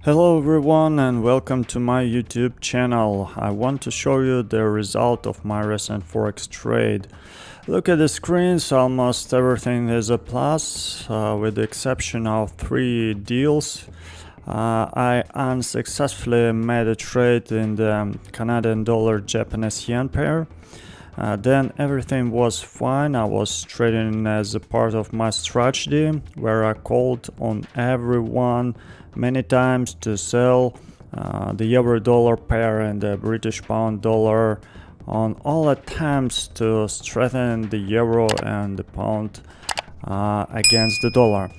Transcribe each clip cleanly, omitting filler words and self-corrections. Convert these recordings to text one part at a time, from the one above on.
Hello everyone and welcome to my YouTube channel. I want to show you the result of my recent forex trade. Look at the screens, almost everything is a plus with the exception of 3 deals. I unsuccessfully made a trade in the Canadian dollar Japanese yen pair. Then everything was fine. I was trading as a part of my strategy where I called on everyone many times to sell the euro dollar pair and the British pound dollar on all attempts to strengthen the euro and the pound against the dollar.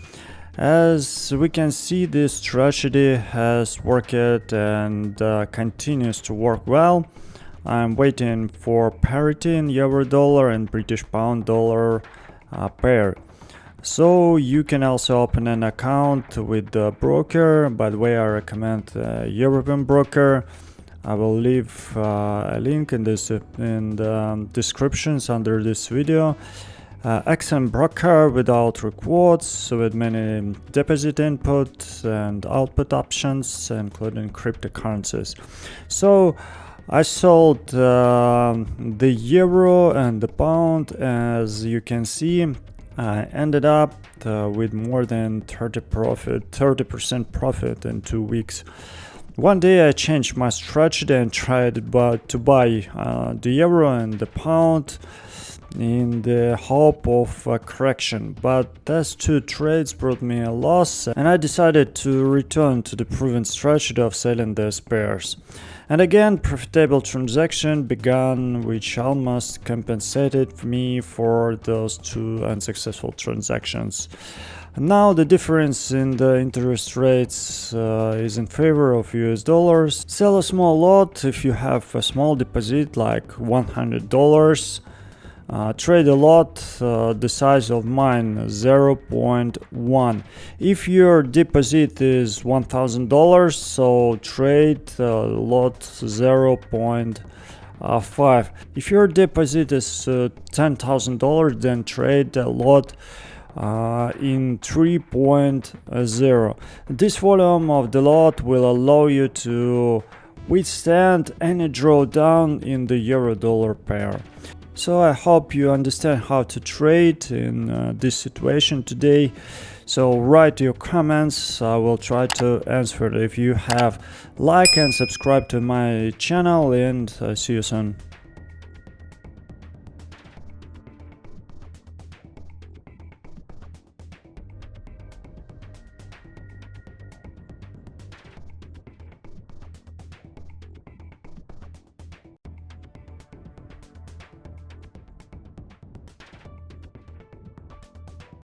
As we can see, this strategy has worked and continues to work well. I'm waiting for parity in euro dollar and British pound dollar pair. So you can also open an account with the broker. By the way, I recommend a European broker. I will leave a link in the descriptions under this video. Excellent broker without rewards, with many deposit input and output options, including cryptocurrencies. So I sold the euro and the pound. As you can see, I ended up with more than 30% profit in 2 weeks. One day I changed my strategy and tried to buy the euro and the pound in the hope of a correction, but those 2 trades brought me a loss, and I decided to return to the proven strategy of selling these pairs. And again, profitable transaction began, which almost compensated me for those 2 unsuccessful transactions. Now the difference in the interest rates is in favor of US dollars. Sell a small lot if you have a small deposit like $100. Trade a lot the size of mine, 0.1. If your deposit is $1,000, so trade lot 0.5. If your deposit is $10,000, then trade a lot in 3.0. This volume of the lot will allow you to withstand any drawdown in the euro dollar pair. So I hope you understand how to trade in this situation today. So write your comments, I will try to answer it if you have. Like and subscribe to my channel, and see you soon.